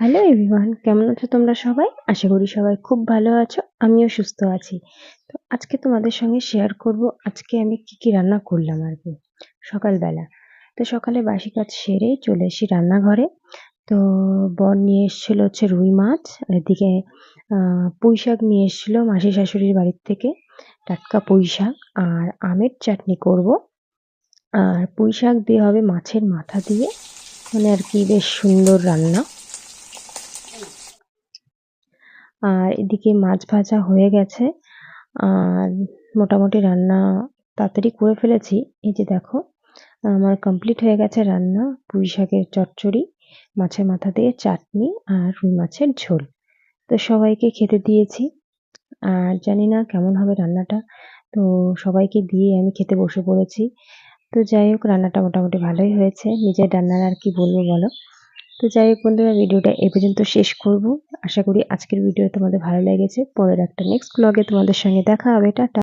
Hello everyone, কেমন আছো তোমরা সবাই? আশা করি সবাই খুব ভালো আছো। আমিও সুস্থ আছি। তো আজকে তোমাদের সঙ্গে শেয়ার করব আজকে আমি কি রান্না করলাম আরকি সকালবেলা। তো সকালে বাসি কাজ সেরেই চলে এসেছি রান্নাঘরে। তো বর নিয়ে এসেছিল হচ্ছে রুই মাছ, আর এদিকে পুঁই শাক নিয়ে এসেছিল মাসি শাশুড়ির বাড়ির থেকে, টাটকা পুঁই শাক আর আমের চাটনি করব। আর পুঁই শাক দিয়ে হবে মাছের মাথা দিয়ে, মানে আরকি বেশ সুন্দর রান্না। আর এদিকে মাছ ভাজা হয়ে গেছে। আর মোটামুটি রান্না তাড়াতাড়ি করে ফেলেছি। এই যে দেখো, আমার কমপ্লিট হয়ে গেছে রান্না। পুঁই শাকের চচ্চড়ি, মাছের মাথা দিয়ে চাটনি আর রুই মাছের ঝোল। তো সবাইকে খেতে দিয়েছি। আর জানি না কেমন হবে রান্নাটা। তো সবাইকে দিয়ে আমি খেতে বসে পড়েছি। তো যাই হোক, রান্নাটা মোটামুটি ভালোই হয়েছে। নিজের রান্নার আর কি বলবো বলো। তো যাই হোক বন্ধুরা, ভিডিওটা এ পর্যন্ত শেষ করব। আশা করি আজকের ভিডিও তোমাদের ভালো লেগেছে। পরের একটা নেক্সট ব্লগে তোমাদের সঙ্গে দেখা হবে। টাটা।